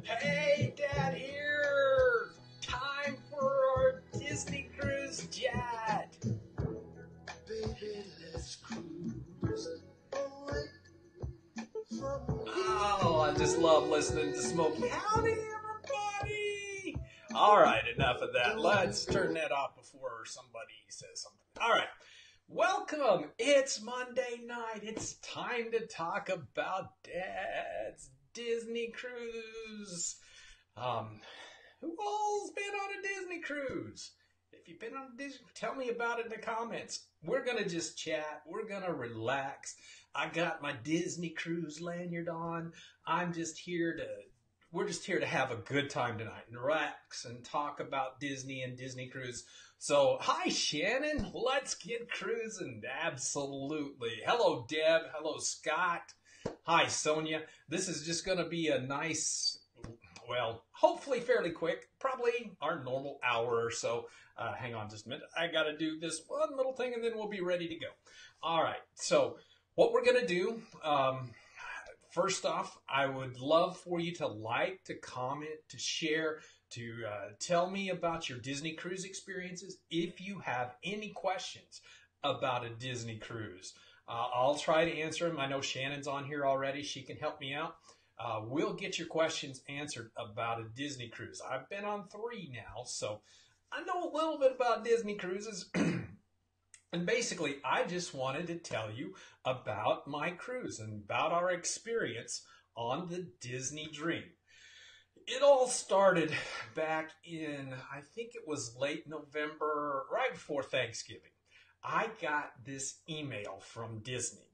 Hey, Dad here! Time for our Disney cruise jet! Baby, let's cruise away from Oh, I just love listening to Smokey. Howdy, everybody! Alright, enough of that. Let's turn that off before somebody says something. Alright, welcome! It's Monday night. It's time to talk about Dad's Disney cruise. Who all's been on a Disney cruise? If you've been on a Disney, tell me about it in the comments. We're gonna just chat. We're gonna relax. I got my Disney cruise lanyard on. We're just here to have a good time tonight and relax and talk about Disney and Disney cruise. So, hi Shannon, let's get cruising. Absolutely. Hello Deb. Hello Scott. Hi Sonia. This is just gonna be a nice, well, hopefully fairly quick, probably our normal hour or so. Hang on just a minute. I got to do this one little thing and then we'll be ready to go. All right. So what we're going to do, first off, I would love for you to like, to comment, to share, to tell me about your Disney cruise experiences. If you have any questions about a Disney cruise, I'll try to answer them. I know Shannon's on here already. She can help me out. We'll get your questions answered about a Disney cruise. I've been on 3 now, so I know a little bit about Disney cruises. And basically, I just wanted to tell you about my cruise and about our experience on the Disney Dream. It all started back in, I think it was late November, right before Thanksgiving. I got this email from Disney.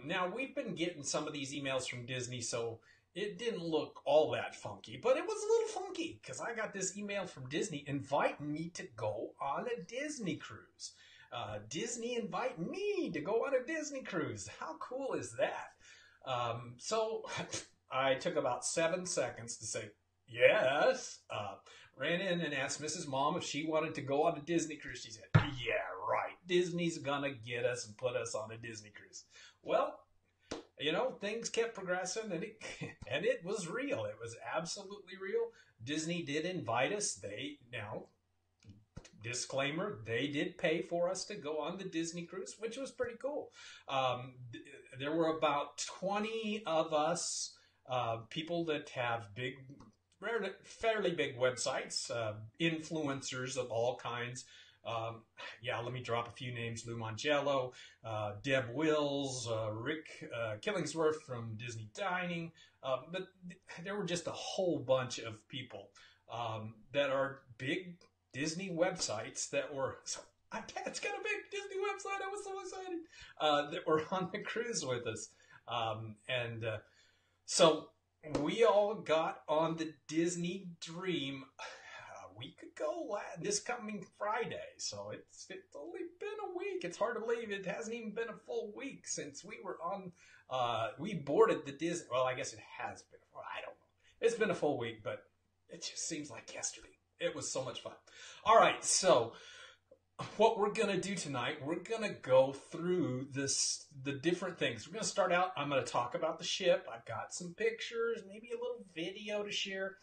Now, we've been getting some of these emails from Disney, so it didn't look all that funky, but it was a little funky because I got this email from Disney inviting me to go on a Disney cruise. Disney inviting me to go on a Disney cruise. How cool is that? So I took about 7 seconds to say, yes. Ran in and asked Mrs. Mom if she wanted to go on a Disney cruise. She said, yeah, right. Disney's going to get us and put us on a Disney cruise. Well, you know, things kept progressing and it was real. It was absolutely real. Disney did invite us. Now, disclaimer, they did pay for us to go on the Disney cruise, which was pretty cool. There were about 20 of us, people that have fairly big websites, influencers of all kinds. Let me drop a few names. Lou Mangello, Deb Wills, Rick Killingsworth from Disney Dining. But there were just a whole bunch of people that are big Disney websites that were... Dad's got a big Disney website. I was so excited. That were on the cruise with us. So we all got on the Disney Dream a week ago, this coming Friday. So it's only been a week. It's hard to believe it hasn't even been a full week since we were on, we boarded the Disney. Well, I guess it has been. Well, I don't know. It's been a full week, but it just seems like yesterday. It was so much fun. All right, so what we're going to do tonight, we're going to go through the different things. We're going to start out, I'm going to talk about the ship. I've got some pictures, maybe a little video to share.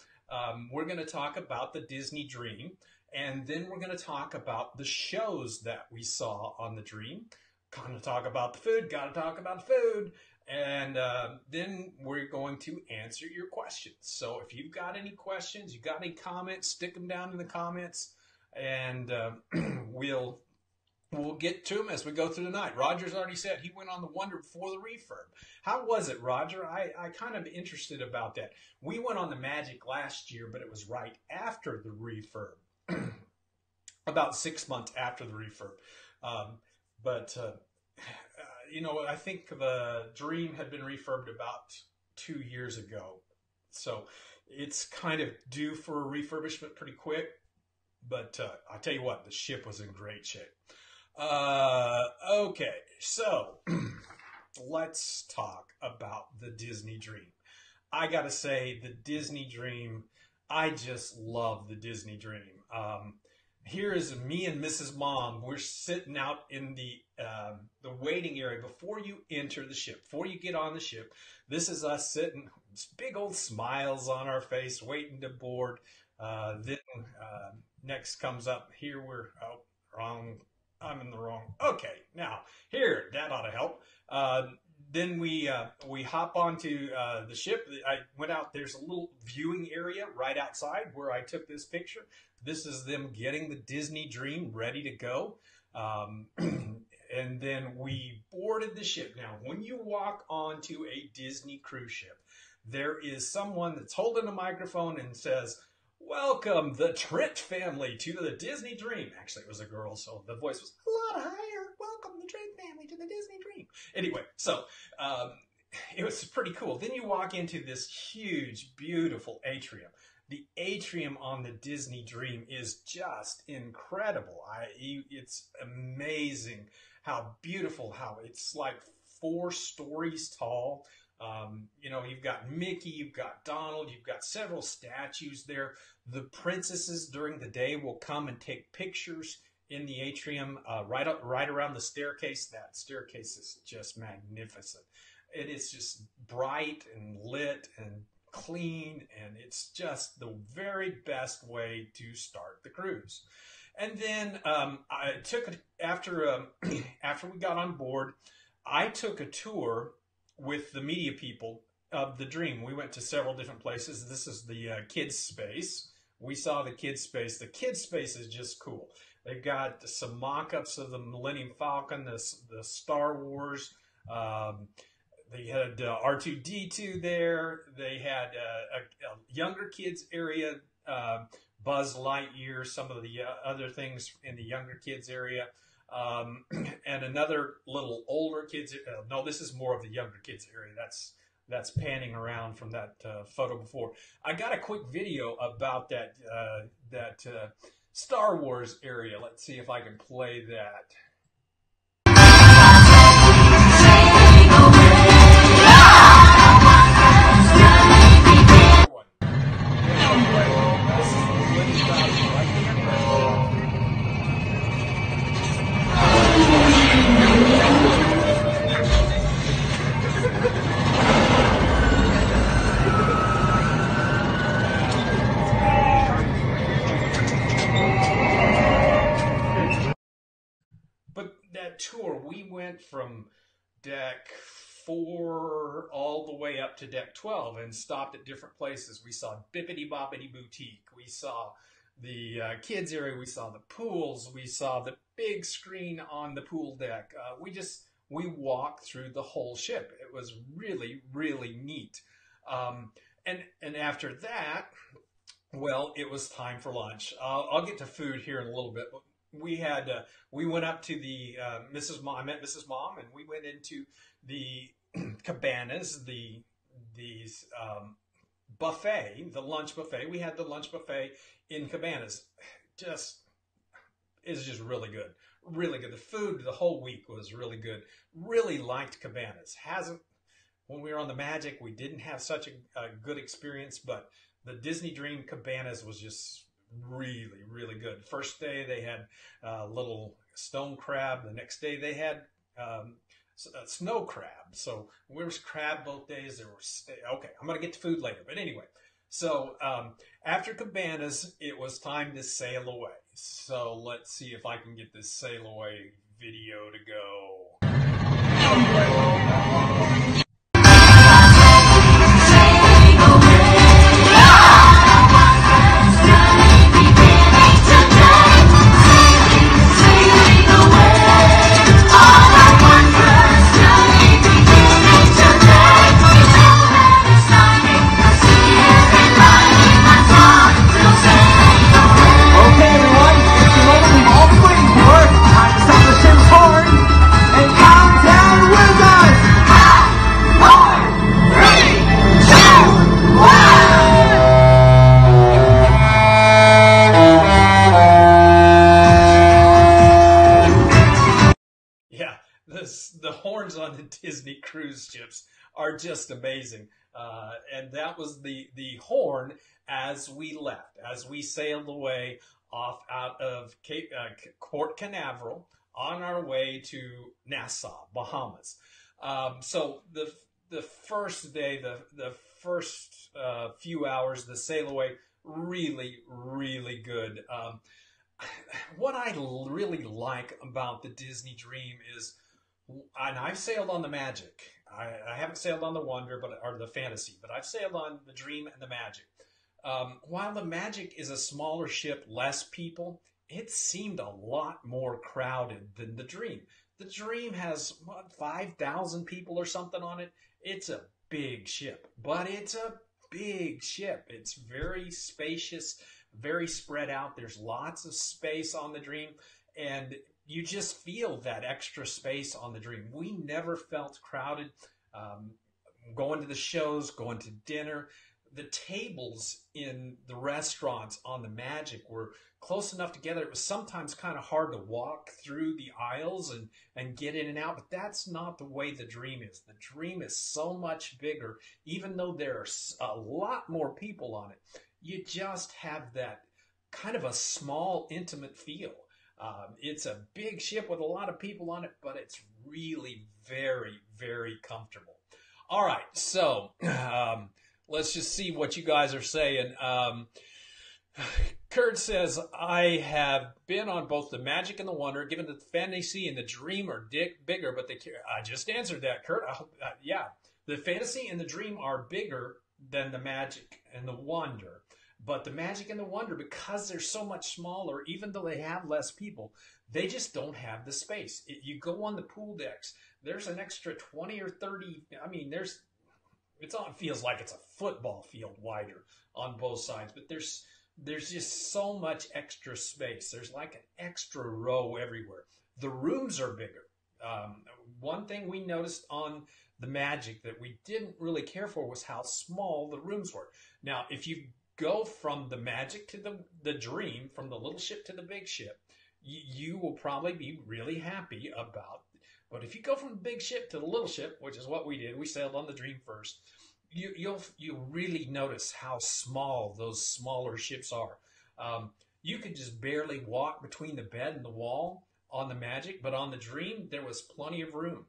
We're going to talk about the Disney Dream, and then we're going to talk about the shows that we saw on the Dream. Going to talk about the food, got to talk about food, and then we're going to answer your questions. So if you've got any questions, you got any comments, stick them down in the comments, and we'll get to them as we go through the night. Roger's already said he went on the Wonder before the refurb. How was it, Roger? I kind of interested about that. We went on the Magic last year, but it was right after the refurb, about 6 months after the refurb. You know, I think the Dream had been refurbed about 2 years ago. So it's kind of due for refurbishment pretty quick. But I'll tell you what, the ship was in great shape. Okay, so let's talk about the Disney Dream. I got to say, the Disney Dream, I just love the Disney Dream. here is me and Mrs. Mom. We're sitting out in the waiting area before you enter the ship, before you get on the ship. This is us sitting, big old smiles on our face, waiting to board. Then next comes up here. We're wrong. I'm in the wrong. Okay, now here that ought to help. Then we hop onto the ship. I went out. There's a little viewing area right outside where I took this picture. This is them getting the Disney Dream ready to go. And then we boarded the ship. Now, when you walk onto a Disney cruise ship, there is someone that's holding a microphone and says, "Welcome, the Trent family, to the Disney Dream." Actually, it was a girl, so the voice was a lot higher. "Welcome, the Trent family, to the Disney Dream." Anyway, so it was pretty cool. Then you walk into this huge, beautiful atrium. The atrium on the Disney Dream is just incredible. It's amazing how beautiful, how it's like 4 stories tall. You've got Mickey, you've got Donald, you've got several statues there. The princesses during the day will come and take pictures in the atrium right around the staircase. That staircase is just magnificent. It is just bright and lit and clean, and it's just the very best way to start the cruise. And then I took after we got on board, I took a tour with the media people of the Dream. We went to several different places. This is the kids space. We saw the kids space. The kids space is just cool. They've got some mock-ups of the Millennium Falcon, the Star Wars. They had R2-D2 there. They had a younger kids area, Buzz Lightyear, some of the other things in the younger kids area, and another little older kids. No, this is more of the younger kids area. That's panning around from that photo before. I got a quick video about that Star Wars area. Let's see if I can play that. Tour, we went from deck 4 all the way up to deck 12 and stopped at different places. We saw Bippity Boppity Boutique. We saw the kids area. We saw the pools. We saw the big screen on the pool deck. We walked through the whole ship. It was really, really neat. And after that, well, it was time for lunch. I'll get to food here in a little bit. We went up to the Mrs. Mom. I met Mrs. Mom, and we went into the cabanas, the buffet, the lunch buffet. We had the lunch buffet in cabanas. It's just really good, really good. The food the whole week was really good. Really liked cabanas. When we were on the Magic, we didn't have such a good experience, but the Disney Dream cabanas was just really, really good. First day they had a little stone crab. The next day they had a snow crab. So there was crab both days. There was okay. I'm gonna get to food later, but anyway. So after cabanas, it was time to sail away. So let's see if I can get this sail away video to go. The horns on the Disney cruise ships are just amazing. And that was the horn as we left, as we sailed away off out of Port Canaveral on our way to Nassau, Bahamas. So the first day, the first few hours, the sail away, really, really good. What I really like about the Disney Dream is, and I've sailed on the Magic. I haven't sailed on the Wonder, or the Fantasy, but I've sailed on the Dream and the Magic. While the Magic is a smaller ship, less people, it seemed a lot more crowded than the Dream. The Dream has, 5,000 people or something on it. It's a big ship, but it's a big ship. It's very spacious, very spread out. There's lots of space on the Dream, and you just feel that extra space on the Dream. We never felt crowded. Going to the shows, going to dinner, the tables in the restaurants on the Magic were close enough together. It was sometimes kind of hard to walk through the aisles and get in and out, but that's not the way the Dream is. The Dream is so much bigger. Even though there are a lot more people on it, you just have that kind of a small, intimate feel. It's a big ship with a lot of people on it, but it's really very, very comfortable. All right, so let's just see what you guys are saying. Kurt says, I have been on both the Magic and the Wonder, given that the Fantasy and the Dream are bigger, but I just answered that, Kurt. Yeah, the Fantasy and the Dream are bigger than the Magic and the Wonder. But the Magic and the Wonder, because they're so much smaller, even though they have less people, they just don't have the space. You go on the pool decks, there's an extra 20 or 30. I mean, it feels like it's a football field wider on both sides, but there's just so much extra space. There's like an extra row everywhere. The rooms are bigger. One thing we noticed on the Magic that we didn't really care for was how small the rooms were. Now, if you go from the Magic to the Dream, from the little ship to the big ship, you will probably be really happy about. But if you go from the big ship to the little ship, which is what we did, we sailed on the Dream first, you'll really notice how small those smaller ships are. You could just barely walk between the bed and the wall on the Magic, but on the Dream, there was plenty of room.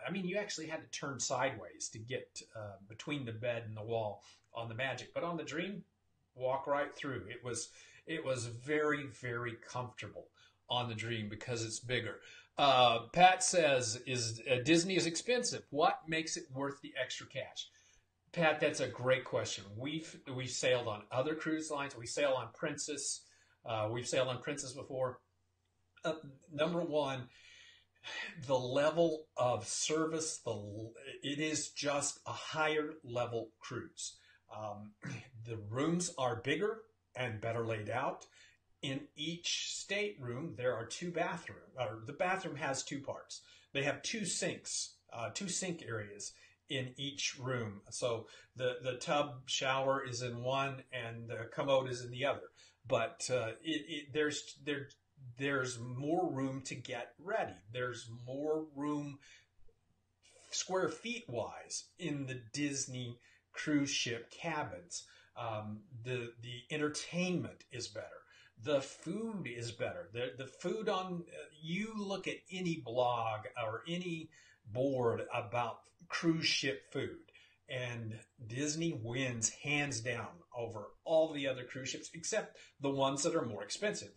I mean, you actually had to turn sideways to get between the bed and the wall on the Magic, but on the Dream, walk right through. It was very, very comfortable on the Dream because it's bigger. Pat says, Disney is expensive. What makes it worth the extra cash? Pat, that's a great question. We've sailed on other cruise lines. We sail on Princess. We've sailed on Princess before. Number one, the level of service, it is just a higher level cruise. The rooms are bigger and better laid out. In each stateroom, there are two bathrooms. The bathroom has two parts. They have two sinks, two sink areas in each room. So the tub shower is in one and the commode is in the other. But there's more room to get ready. There's more room square feet wise in the Disney cruise ship cabins. The entertainment is better. The food is better. The food on, you look at any blog or any board about cruise ship food, and Disney wins hands down over all the other cruise ships, except the ones that are more expensive,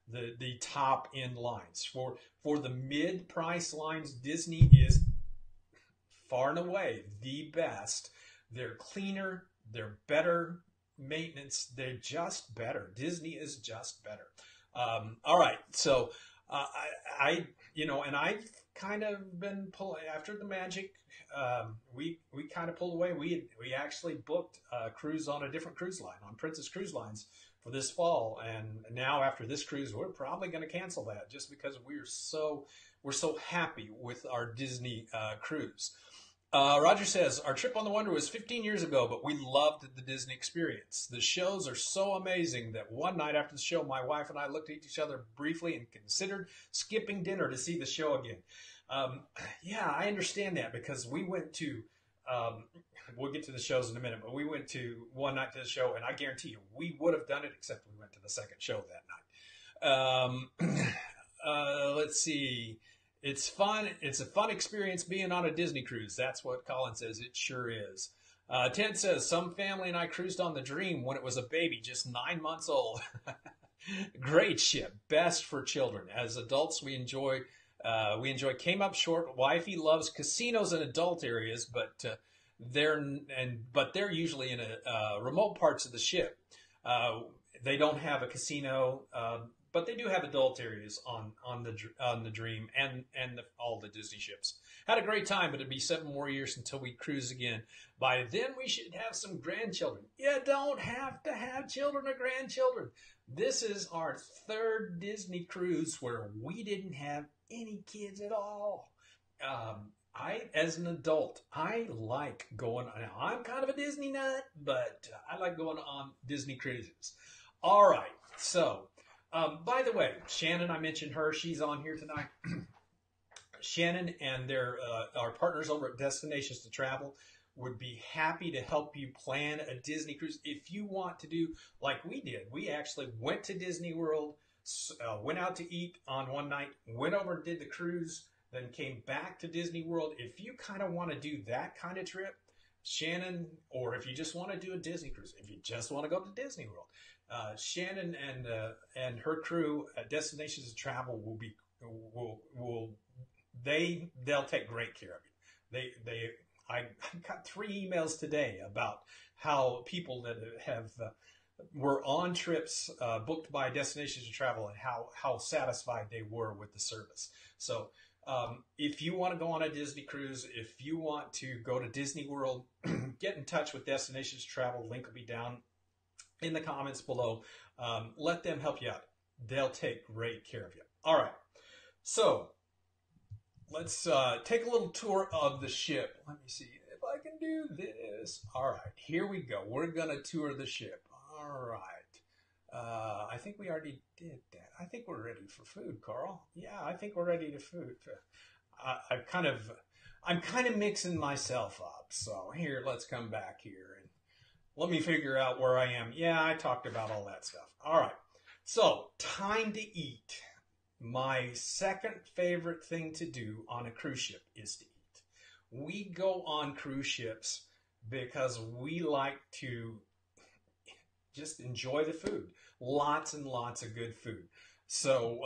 the top end lines. For the mid-price lines, Disney is far and away the best. They're cleaner, they're better maintenance, they're just better. Disney is just better. All right, so I've kind of been pulling after the Magic. We kind of pulled away. We actually booked a cruise on a different cruise line, on Princess Cruise Lines, for this fall, and now after this cruise, we're probably going to cancel that just because we're so happy with our Disney cruise. Roger says, our trip on the Wonder was 15 years ago, but we loved the Disney experience. The shows are so amazing that one night after the show, my wife and I looked at each other briefly and considered skipping dinner to see the show again. Yeah, I understand that because we went to we'll get to the shows in a minute, but we went to one night to the show, and I guarantee you, we would have done it, except we went to the second show that night. Let's see. It's fun. It's a fun experience being on a Disney cruise. That's what Colin says. It sure is. Ted says, some family and I cruised on the Dream when it was a baby, just 9 months old. Great ship, best for children. As adults, we enjoy came up short. Wifey loves casinos in adult areas, but they're usually in remote parts of the ship. They don't have a casino, but they do have adult areas on the Dream and all the Disney ships. Had a great time, but it'd be 7 more years until we cruise again. By then, we should have some grandchildren. You don't have to have children or grandchildren. This is our 3rd Disney cruise where we didn't have any kids at all. As an adult, I like going on. Now, I'm kind of a Disney nut, but I like going on Disney cruises. All right. So, by the way, Shannon, I mentioned her. She's on here tonight. Shannon and our partners over at Destinations to Travel would be happy to help you plan a Disney cruise. If you want to do like we did, we actually went to Disney World, went out to eat on one night, went over and did the cruise, then came back to Disney World. If you kind of want to do that kind of trip, Shannon, or if you just want to do a Disney cruise, if you just want to go to Disney World, Shannon and her crew at Destinations to Travel they'll take great care of you. I got 3 emails today about how people that were on trips booked by Destinations to Travel and how satisfied they were with the service. So if you want to go on a Disney cruise, if you want to go to Disney World, get in touch with Destinations to Travel. Link will be down in the comments below. Let them help you out. They'll take great care of you. All right. So let's take a little tour of the ship. Let me see if I can do this. All right, here we go. We're going to tour the ship. All right. I think we already did that. I think we're ready for food, Carl. Yeah, I think we're ready to food. I'm kind of mixing myself up. So here, let's come back here and let me figure out where I am. Yeah, I talked about all that stuff. All right. So time to eat. My second favorite thing to do on a cruise ship is to eat. We go on cruise ships because we like to just enjoy the food. Lots and lots of good food. So,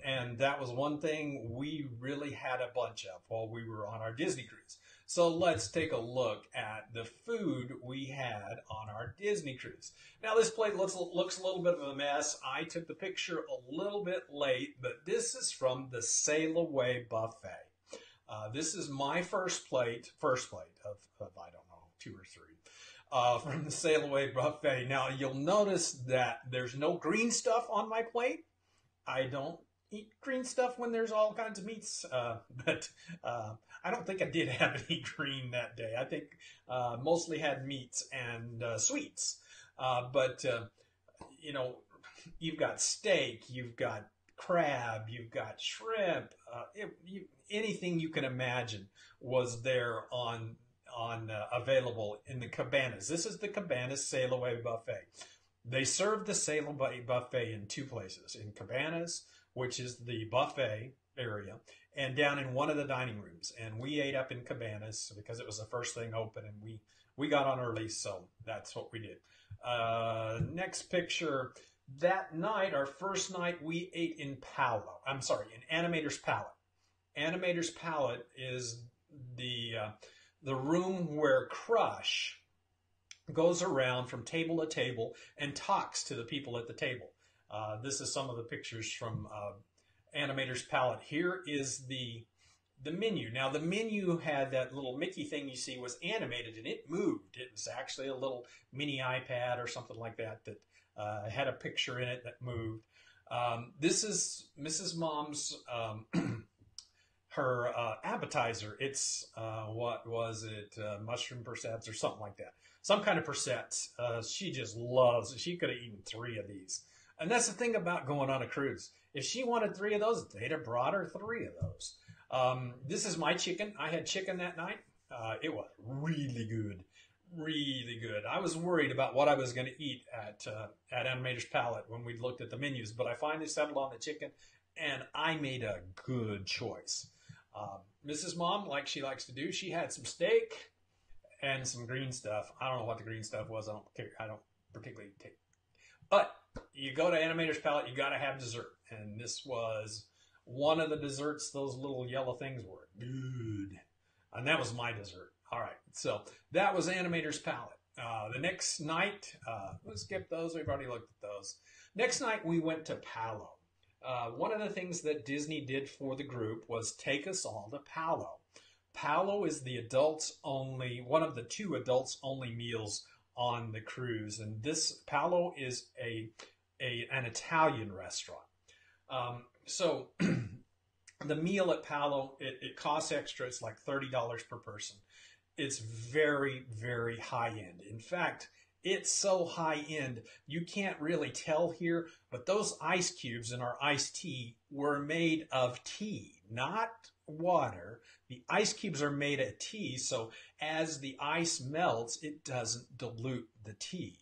and that was one thing we really had a bunch of while we were on our Disney cruise. So let's take a look at the food we had on our Disney cruise. Now this plate looks a little bit of a mess. I took the picture a little bit late, but this is from the Sail Away buffet. This is my first plate of I don't know, 2 or 3 from the Sail Away buffet. Now you'll notice that there's no green stuff on my plate. I don't eat green stuff when there's all kinds of meats, but I don't think I did have any green that day. I think mostly had meats and sweets. But you know, you've got steak, you've got crab, you've got shrimp. Anything you can imagine was there on available in the cabanas. This is the Cabanas Sail Away buffet. They serve the Sail Away buffet in 2 places: in cabanas, which is the buffet area, and down in one of the dining rooms. And we ate up in cabanas because it was the first thing open, and we got on early, so that's what we did. Next picture. That night, our first night, we ate in Palo. I'm sorry, in Animators Palette. Animators Palette is the room where Crush goes around from table to table and talks to the people at the table. This is some of the pictures from Animators Palette. Here is the menu. Now the menu had that little Mickey thing you see was animated and it moved. It was actually a little mini iPad or something like that had a picture in it that moved. This is Mrs. Mom's her appetizer. It's what was it? Mushroom persets or something like that. Some kind of persets. She just loves it. She could have eaten 3 of these. And that's the thing about going on a cruise. If she wanted 3 of those, they'd have brought her 3 of those. This is my chicken. I had chicken that night. It was really good. really good. I was worried about what I was going to eat at Animators Palette when we looked at the menus, but I finally settled on the chicken, and I made a good choice. Mrs. Mom, like she likes to do, she had some steak and some green stuff. I don't know what the green stuff was. I don't care. I don't particularly take. But you go to Animators Palette, you got to have dessert, and this was one of the desserts. Those little yellow things were good, and that was my dessert. All right, so that was Animators Palette. The next night, let's skip those. We've already looked at those. Next night, we went to Palo. One of the things that Disney did for the group was take us all to Palo. Palo is the adults only, one of the 2 adults only meals on the cruise, and this Palo is an Italian restaurant. So the meal at Palo, it costs extra. It's like $30 per person. It's very, very high end. In fact, it's so high end, you can't really tell here, but those ice cubes in our iced tea were made of tea, not water. The ice cubes are made of tea, so as the ice melts, it doesn't dilute the tea.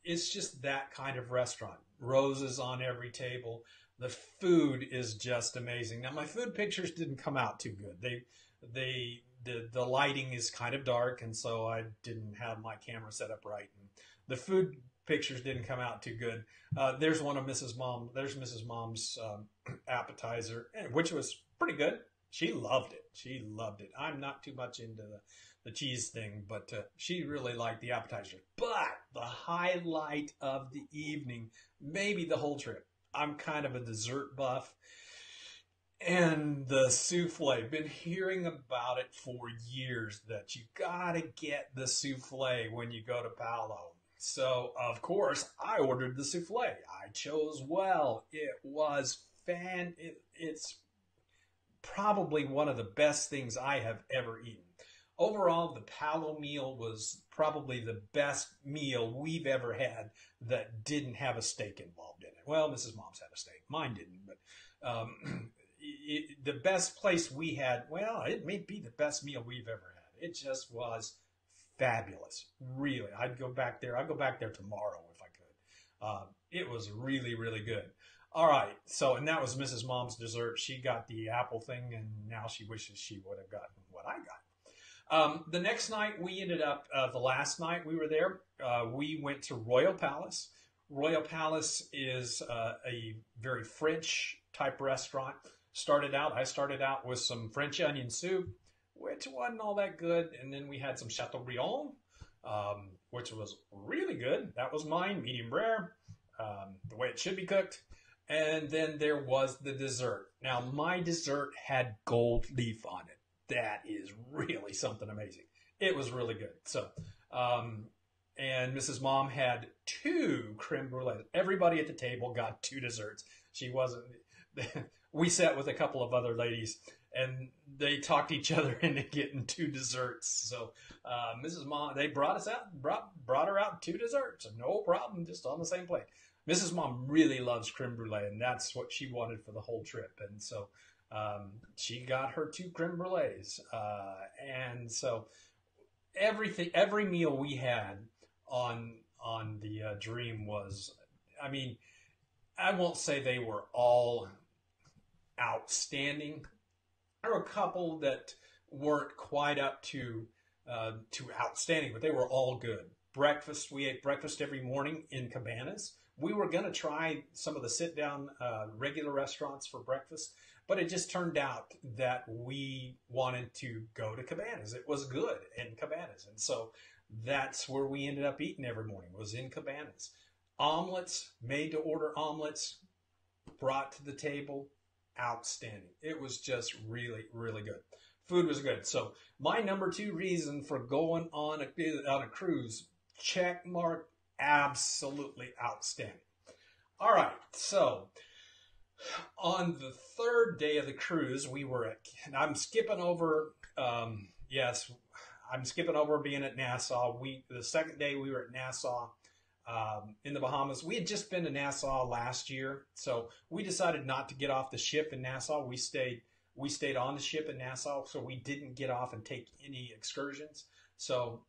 It's just that kind of restaurant. Roses on every table. The food is just amazing. Now, my food pictures didn't come out too good. The lighting is kind of dark, and so I didn't have my camera set up right. And the food pictures didn't come out too good. There's one of Mrs. Mom. There's Mrs. Mom's appetizer, which was pretty good. She loved it. She loved it. I'm not too much into the cheese thing, but she really liked the appetizer. But the highlight of the evening, maybe the whole trip, I'm kind of a dessert buff. And the souffle, been hearing about it for years, that you gotta get the souffle when you go to Palo. So, of course, I ordered the souffle. I chose well. It was it's probably one of the best things I have ever eaten. Overall, the Palo meal was probably the best meal we've ever had that didn't have a steak involved in it. Well, Mrs. Mom's had a steak. Mine didn't, but the best place we had, well, it may be the best meal we've ever had. It just was fabulous. Really. I'd go back there. I'd go back there tomorrow if I could. It was really, really good. All right. So, and that was Mrs. Mom's dessert. She got the apple thing, and now she wishes she would have gotten what I got. The next night we ended up, the last night we were there, we went to Royal Palace. Royal Palace is a very French type restaurant. I started out with some French onion soup, which wasn't all that good. And then we had some Chateaubriand, which was really good. That was mine, medium rare, the way it should be cooked. And then there was the dessert. Now, my dessert had gold leaf on it. That is really something amazing. It was really good. So, and Mrs. Mom had 2 creme brulees. Everybody at the table got 2 desserts. She wasn't. We sat with a couple of other ladies, and they talked each other into getting 2 desserts. So, Mrs. Mom, they brought her out 2 desserts. No problem, just on the same plate. Mrs. Mom really loves creme brulee, and that's what she wanted for the whole trip. And so she got her 2 creme brulees. And so every meal we had on the Dream was, I mean, I won't say they were all outstanding. There were a couple that weren't quite up to outstanding, but they were all good. Breakfast, we ate breakfast every morning in Cabanas. We were going to try some of the sit-down regular restaurants for breakfast, but it just turned out that we wanted to go to Cabanas. It was good in Cabanas, and so that's where we ended up eating every morning, was in Cabanas. Omelets, made to order omelets, brought to the table, outstanding. It was just really, really good. Food was good. So my number 2 reason for going on a cruise, check mark, absolutely outstanding. All right, so on the 3rd day of the cruise, we were at, and I'm skipping over, I'm skipping over being at Nassau. The 2nd day we were at Nassau in the Bahamas. We had just been to Nassau last year, so we decided not to get off the ship in Nassau. We stayed on the ship in Nassau, so we didn't get off and take any excursions. So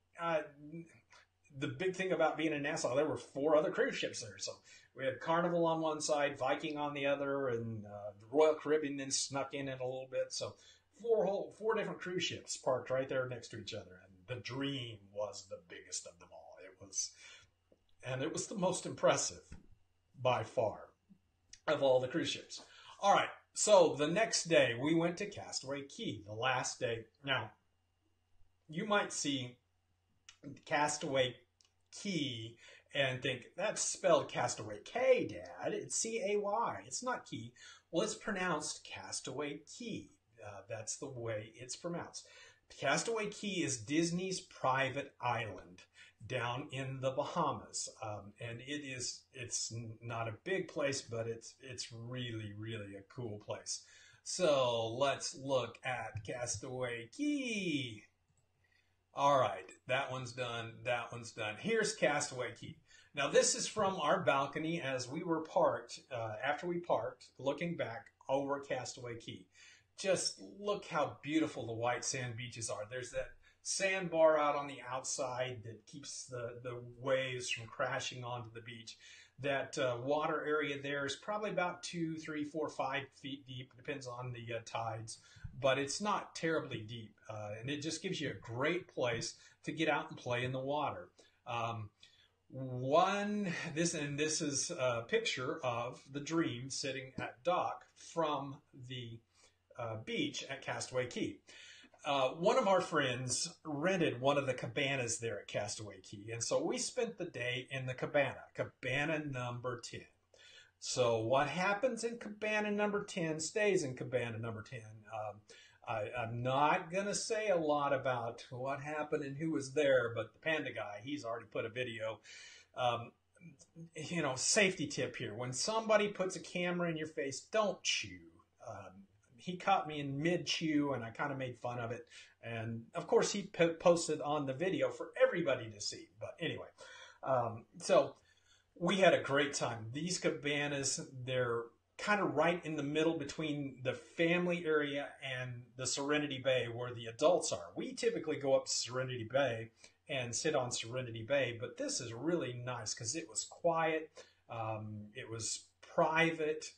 the big thing about being in Nassau, there were 4 other cruise ships there. So we had Carnival on one side, Viking on the other, and the Royal Caribbean then snuck in it a little bit. So 4 different cruise ships parked right there next to each other. And the Dream was the biggest of them all. It was the most impressive by far of all the cruise ships. All right. So the next day we went to Castaway Cay, the last day. Now, you might see Castaway Cay and think, that's spelled Castaway Cay, Dad. It's C-A-Y. It's not Key. Well, it's pronounced Castaway Cay. That's the way it's pronounced. Castaway Cay is Disney's private island down in the Bahamas. And it's not a big place, but it's really, really a cool place. So let's look at Castaway Cay. All right, that one's done. That one's done. Here's Castaway Cay. Now, this is from our balcony as we were parked, after we parked, looking back over Castaway Cay. Just look how beautiful the white sand beaches are. There's that sandbar out on the outside that keeps the waves from crashing onto the beach. That water area there is probably about 2, 3, 4, 5 feet deep. Depends on the tides. But it's not terribly deep, and it just gives you a great place to get out and play in the water. This is a picture of the Dream sitting at dock from the beach at Castaway Cay. One of our friends rented one of the cabanas there at Castaway Cay, and so we spent the day in the cabana number 10. So what happens in cabana number 10 stays in cabana number 10. I'm not going to say a lot about what happened and who was there, but the panda guy, he's already put a video. Safety tip here. When somebody puts a camera in your face, don't chew. He caught me in mid-chew, and I kind of made fun of it. And, of course, he posted on the video for everybody to see. But anyway, so we had a great time. These cabanas, they're kind of right in the middle between the family area and the Serenity Bay where the adults are. We typically go up to Serenity Bay and sit on Serenity Bay, but this is really nice because it was quiet. It was private.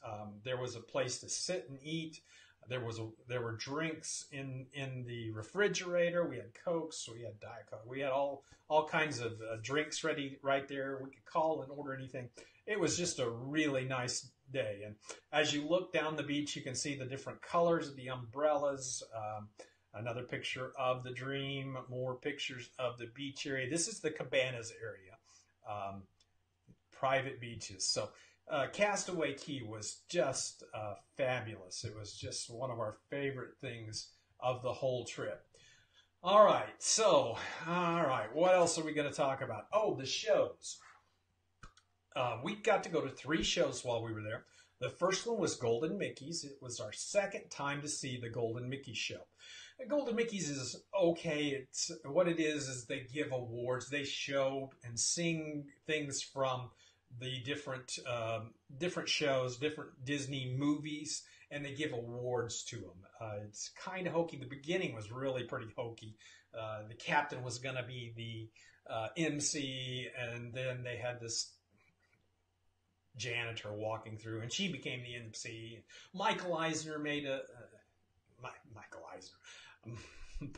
There was a place to sit and eat. There were drinks in the refrigerator. We had Cokes, we had Diet Coke, we had all kinds of drinks ready right there. We could call and order anything. It was just a really nice day. And as you look down the beach, you can see the different colors of the umbrellas. Another picture of the Dream. More pictures of the beach area. This is the cabanas area. Private beaches. So. Castaway Cay was just fabulous. It was just one of our favorite things of the whole trip. All right, what else are we going to talk about? Oh, the shows. We got to go to 3 shows while we were there. The first one was Golden Mickey's. It was our second time to see the Golden Mickey show. And Golden Mickey's is okay. What it is they give awards. They show and sing things from the different shows, different Disney movies, and they give awards to them. It's kind of hokey. The beginning was really pretty hokey. The captain was going to be the MC, and then they had this janitor walking through, and she became the MC. Michael Eisner made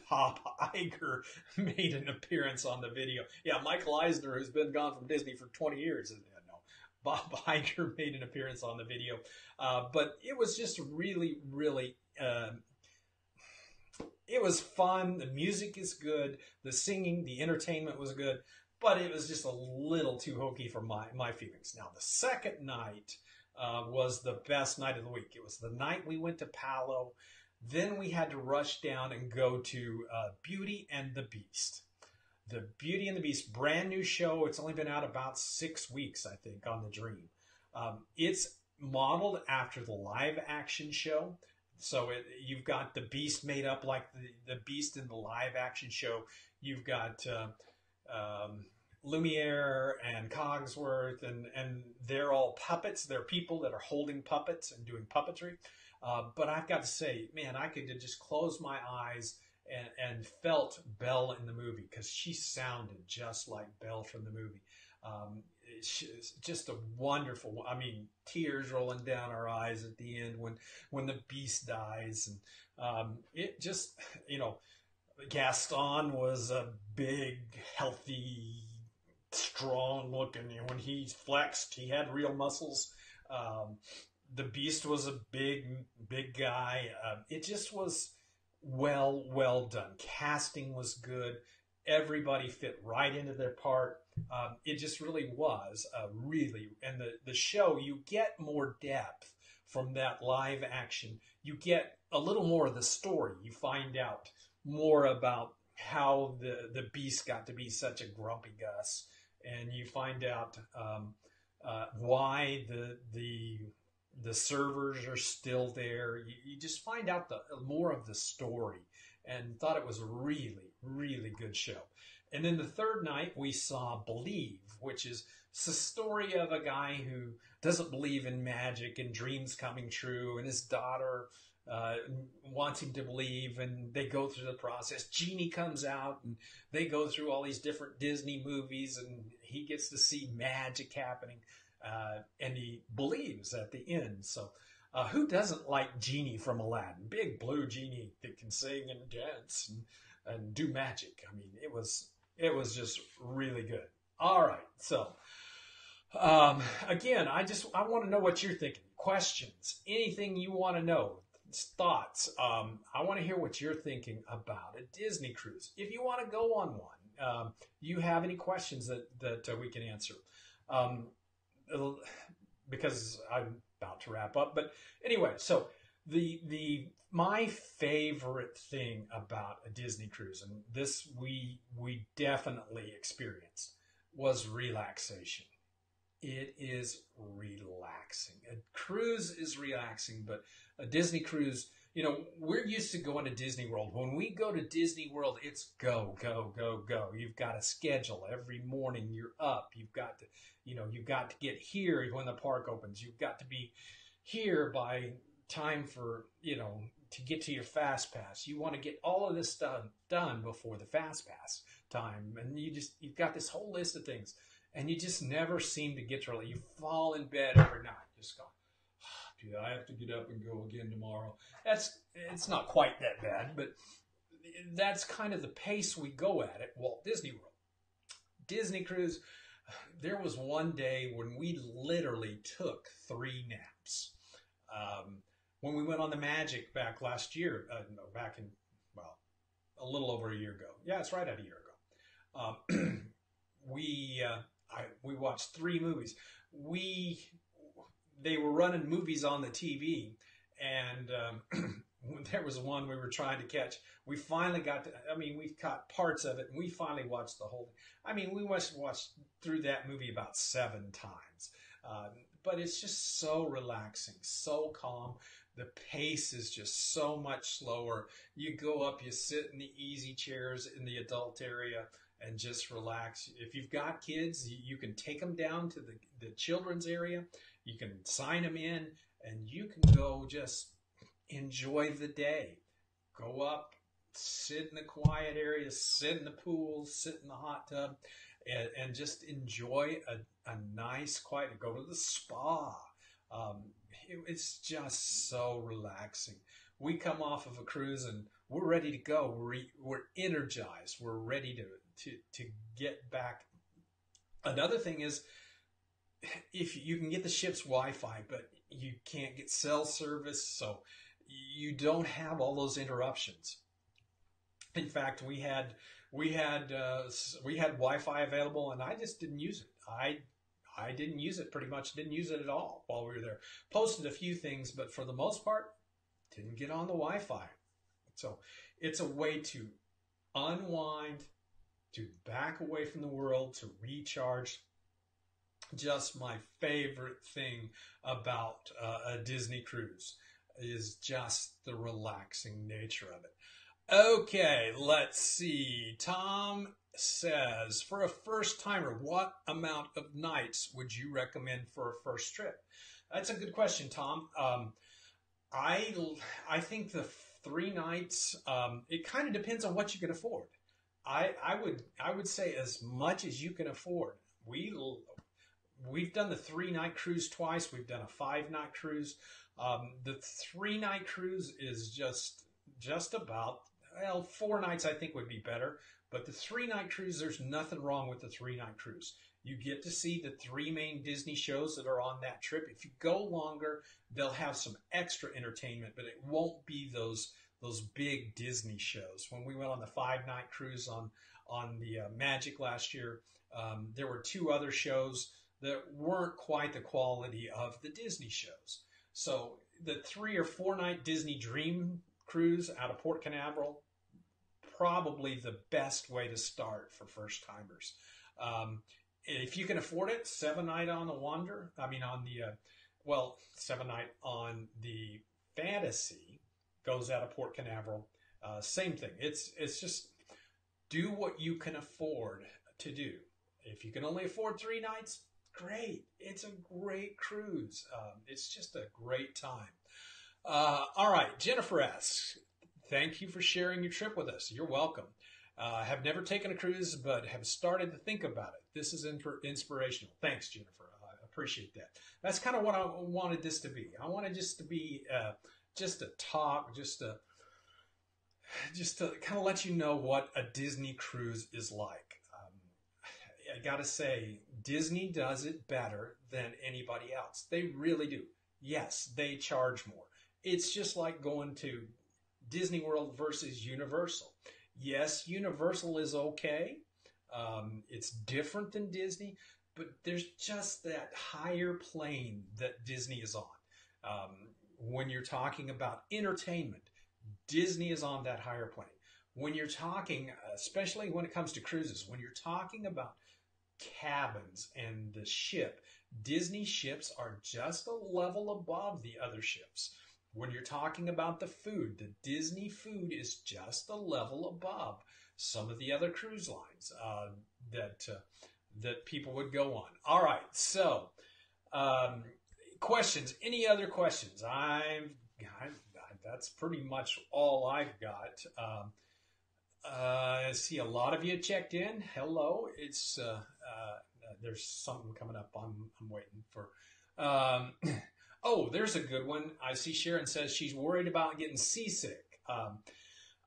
Bob Iger made an appearance on the video. Yeah, Michael Eisner, who's been gone from Disney for 20 years. Bob Iger made an appearance on the video. But it was just really, really, it was fun. The music is good. The singing, the entertainment was good. But it was just a little too hokey for my feelings. Now, the second night was the best night of the week. It was the night we went to Palo. Then we had to rush down and go to Beauty and the Beast. The Beauty and the Beast, brand new show. It's only been out about 6 weeks, I think, on the Dream. It's modeled after the live action show. So you've got the Beast made up like the Beast in the live action show. You've got Lumiere and Cogsworth, and they're all puppets. They're people that are holding puppets and doing puppetry. But I've got to say, man, I could just close my eyes and felt Belle in the movie because she sounded just like Belle from the movie. It's just a wonderful, I mean, tears rolling down our eyes at the end when the beast dies. And it just, you know, Gaston was a big, healthy, strong looking. You know, when he flexed, he had real muscles. The Beast was a big guy. It just was well done. Casting was good. Everybody fit right into their part. It just really was and the show, you get more depth from that live action. You get a little more of the story. You find out more about how the Beast got to be such a grumpy Gus, and you find out why the servers are still there. You just find out more of the story, and thought it was a really good show. And then the third night we saw Believe, which is the story of a guy who doesn't believe in magic and dreams coming true, and his daughter wants him to believe, and they go through the process. Genie comes out, and they go through all these different Disney movies, and he gets to see magic happening, and he believes at the end. So who doesn't like Genie from Aladdin? Big blue Genie that can sing and dance and do magic. I mean, it was just really good. All right, so again, I want to know what you're thinking. Questions, anything you want to know, thoughts. I want to hear what you're thinking about a Disney cruise. If you want to go on one, you have any questions that we can answer, because I'm about to wrap up. But anyway, so my favorite thing about a Disney cruise, and this we definitely experienced, was relaxation. It is relaxing. A cruise is relaxing, but a Disney cruise, you know, we're used to going to Disney World. When we go to Disney World, it's go, go, go, go. You've got a schedule. Every morning you're up. You've got to get here when the park opens. You've got to be here by time for, to get to your Fast Pass. You want to get all of this stuff done before the Fast Pass time. And you've got this whole list of things. And you just never seem to get to it. You fall in bed every night, just going, dude, I have to get up and go again tomorrow. It's not quite that bad, but that's kind of the pace we go at Walt Disney World. Disney cruise, there was one day when we literally took 3 naps. When we went on the Magic back last year, a little over a year ago. Yeah, it's right at a year ago. We watched 3 movies. They were running movies on the TV, and there was one we were trying to catch. We finally we caught parts of it, and we finally watched the whole thing. We watched through that movie about 7 times. But it's just so relaxing, so calm. The pace is just so much slower. You go up, you sit in the easy chairs in the adult area, and just relax. If you've got kids, you can take them down to the children's area. You can sign them in, and you can go just enjoy the day. Go up, sit in the quiet area, sit in the pool, sit in the hot tub, and just enjoy a nice quiet. Go to the spa. It's just so relaxing. We come off of a cruise, and we're ready to go. We're energized. We're ready to get back. Another thing is, if you can get the ship's Wi-Fi, but you can't get cell service, so you don't have all those interruptions. In fact, we had Wi-Fi available, and I just didn't use it. I didn't use it, pretty much didn't use it at all while we were there. Posted a few things, but for the most part, didn't get on the Wi-Fi. So it's a way to unwind, to back away from the world, to recharge. Just my favorite thing about a Disney cruise is just the relaxing nature of it. Okay, let's see. Tom says, for a first timer, what amount of nights would you recommend for a first trip? That's a good question, Tom. I think the 3 nights. It kind of depends on what you can afford. I would say as much as you can afford. We've done the 3-night cruise twice. We've done a 5-night cruise. The 3-night cruise is just about, well, 4 nights I think would be better. But the 3-night cruise, there's nothing wrong with the 3-night cruise. You get to see the 3 main Disney shows that are on that trip. If you go longer, they'll have some extra entertainment, but it won't be those big Disney shows. When we went on the 5-night cruise on the Magic last year, there were 2 other shows that weren't quite the quality of the Disney shows. So the 3 or 4-night Disney Dream cruise out of Port Canaveral, probably the best way to start for first timers. If you can afford it, 7-night on the Wonder. I mean, on the 7-night on the Fantasy goes out of Port Canaveral. Same thing. It's just do what you can afford to do. If you can only afford 3 nights, great. It's a great cruise. It's just a great time. All right, Jennifer asks, thank you for sharing your trip with us. You're welcome. Have never taken a cruise, but have started to think about it. This is inspirational. Thanks, Jennifer. I appreciate that. That's kind of what I wanted this to be. I wanted just to be just a talk, just to kind of let you know what a Disney cruise is like. I got to say, Disney does it better than anybody else. They really do. Yes, they charge more. It's just like going to Disney World versus Universal. Yes, Universal is okay. It's different than Disney, but there's just that higher plane that Disney is on. When you're talking about entertainment, Disney is on that higher plane. When you're talking, especially when it comes to cruises, when you're talking about cabins and the ship, Disney ships are just a level above the other ships. When you're talking about the food, the Disney food is just a level above some of the other cruise lines that people would go on. All right, so questions. Any other questions? That's pretty much all I've got. I see a lot of you checked in. Hello. It's there's something coming up. I'm waiting for. Oh, there's a good one. I see Sharon says she's worried about getting seasick.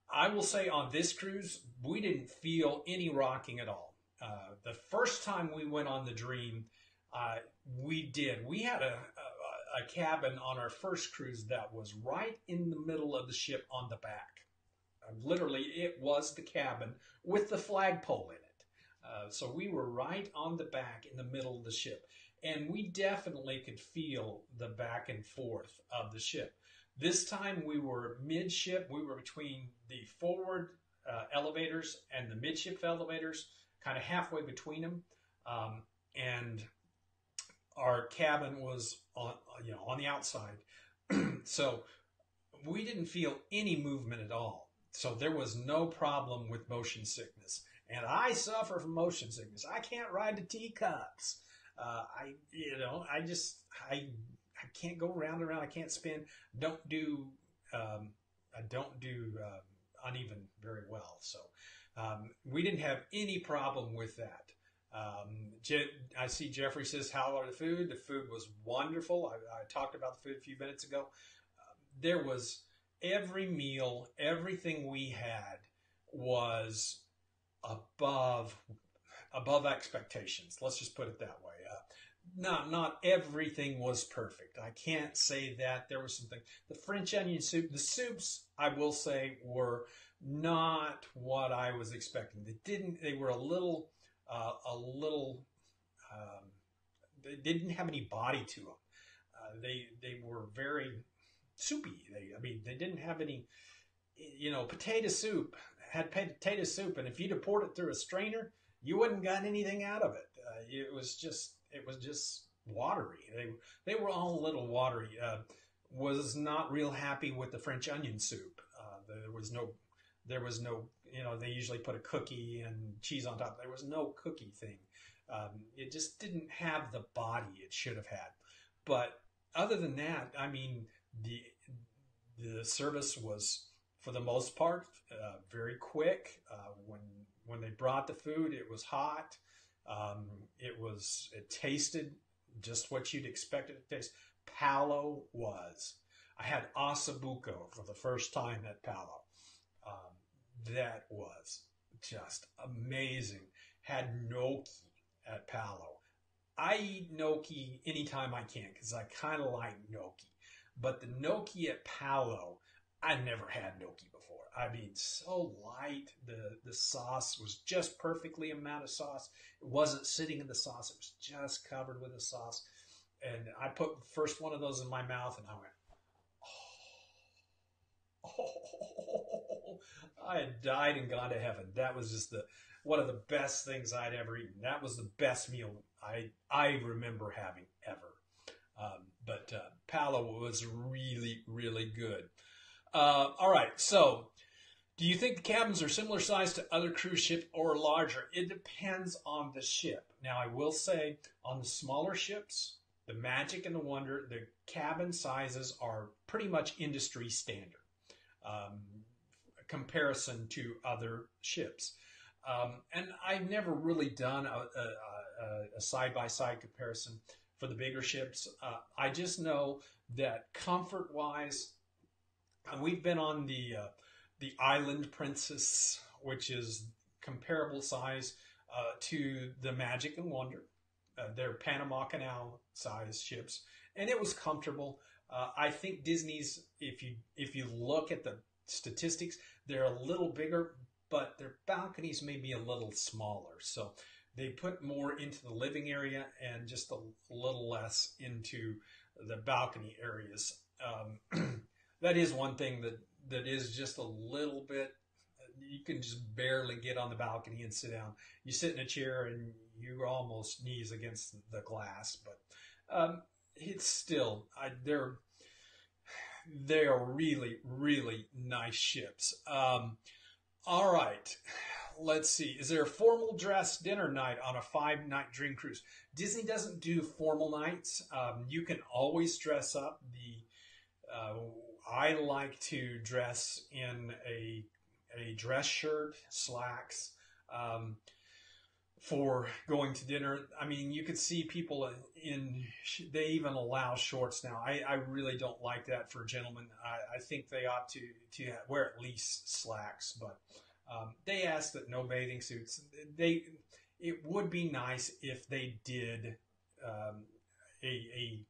I will say on this cruise, we didn't feel any rocking at all. The first time we went on the Dream, we did. We had a cabin on our first cruise that was right in the middle of the ship on the back. Literally, it was the cabin with the flagpole in it. So we were right on the back in the middle of the ship. And we definitely could feel the back and forth of the ship. This time we were midship. We were between the forward elevators and the midship elevators, kind of halfway between them. And our cabin was on the outside. So we didn't feel any movement at all. So there was no problem with motion sickness. And I suffer from motion sickness. I can't ride the teacups. I can't go round and round. I can't spin. I don't do uneven very well. So we didn't have any problem with that. I see Jeffrey says, how are the food? The food was wonderful. I talked about the food a few minutes ago. There was every meal, everything we had was above expectations. Let's just put it that way. Not everything was perfect. I can't say that. There was something. The French onion soup, the soups, I will say, were not what I was expecting. They were a little, they didn't have any body to them. They were very soupy. They didn't have any, potato soup, had potato soup, and if you'd have poured it through a strainer, you wouldn't got anything out of it. It was just watery. They were all a little watery. Was not real happy with the French onion soup. There was no, they usually put a cookie and cheese on top. There was no cookie thing. It just didn't have the body it should have had. But other than that, the service was for the most part, very quick. When they brought the food, it was hot. It tasted just what you'd expect it to taste. Palo was. I had ossobuco for the first time at Palo. That was just amazing. Had gnocchi at Palo. I eat gnocchi anytime I can because I kind of like gnocchi. But the gnocchi at Palo, I never had gnocchi before. I mean, so light. The sauce was just perfectly amount of sauce. It wasn't sitting in the sauce. It was just covered with the sauce. And I put the first one of those in my mouth, and I went, oh, I had died and gone to heaven. That was just one of the best things I'd ever eaten. That was the best meal I remember having ever. But Palo was really, really good. All right, so do you think the cabins are similar size to other cruise ships or larger? It depends on the ship. Now, I will say on the smaller ships, the Magic and the Wonder, the cabin sizes are pretty much industry standard comparison to other ships. And I've never really done a side-by-side comparison for the bigger ships. I just know that comfort-wise, we've been on the Island Princess, which is comparable size to the Magic and Wonder. They're Panama Canal size ships, and it was comfortable. I think Disney's, if you look at the statistics, they're a little bigger, but their balconies may be a little smaller. So they put more into the living area and just a little less into the balcony areas. That is one thing that is just a little bit, you can just barely get on the balcony and sit down. You sit in a chair and you're almost knees against the glass, but it's still, they are really, really nice ships. All right, let's see. Is there a formal dress dinner night on a 5-night dream cruise? Disney doesn't do formal nights. You can always dress up. I like to dress in a dress shirt, slacks, for going to dinner. I mean, you could see people they even allow shorts now. I really don't like that for gentlemen. I think they ought to wear at least slacks, but they ask that no bathing suits. It would be nice if they did a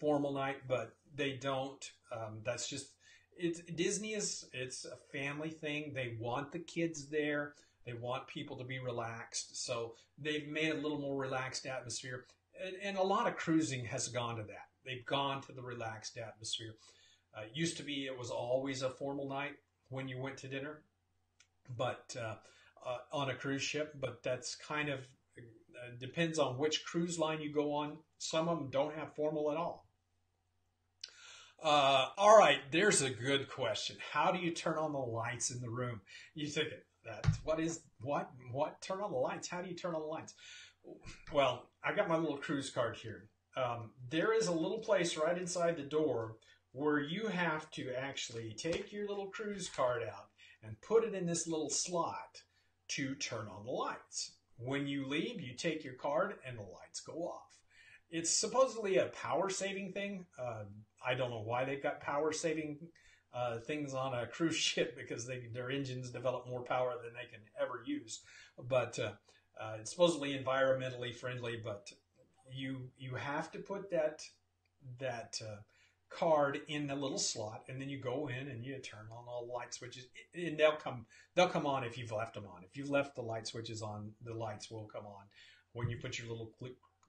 formal night, but they don't. That's just Disney it's a family thing. They want the kids there. They want people to be relaxed. So they've made a little more relaxed atmosphere. And a lot of cruising has gone to that. They've gone to the relaxed atmosphere. Used to be it was always a formal night when you went to dinner, but on a cruise ship. But that's kind of depends on which cruise line you go on. Some of them don't have formal at all. All right, there's a good question. How do you turn on the lights in the room? You think that what? Turn on the lights? How do you turn on the lights? Well, I got my little cruise card here. There is a little place right inside the door where you have to actually take your little cruise card out and put it in this little slot to turn on the lights. When you leave, you take your card and the lights go off. It's supposedly a power saving thing. I don't know why they've got power saving things on a cruise ship, because their engines develop more power than they can ever use. But it's supposedly environmentally friendly. But you have to put that card in the little slot, and then you go in and you turn on all the light switches, and they'll come on if you've left them on. If you've left the light switches on, the lights will come on when you put your little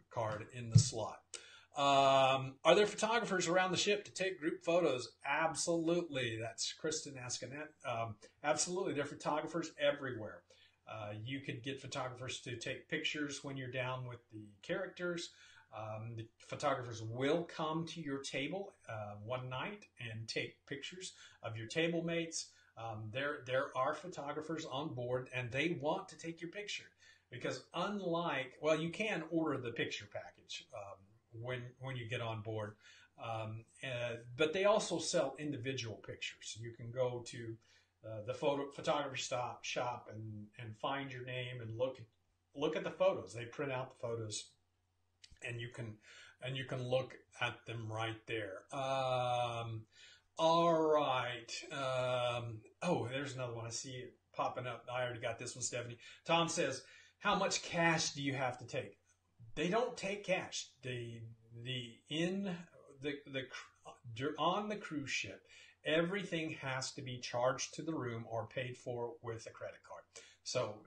card in the slot. Are there photographers around the ship to take group photos? Absolutely. That's Kristen asking that. Absolutely. There are photographers everywhere. You could get photographers to take pictures when you're down with the characters. The photographers will come to your table one night and take pictures of your table mates. There are photographers on board, and they want to take your picture, because you can order the picture package when you get on board, But they also sell individual pictures. You can go to the photography shop and find your name and look at the photos. They print out the photos, and you can look at them right there. All right. Oh, there's another one. I see it popping up. I already got this one, Stephanie. Tom says, "How much cash do you have to take?" They don't take cash. On the cruise ship, everything has to be charged to the room or paid for with a credit card. So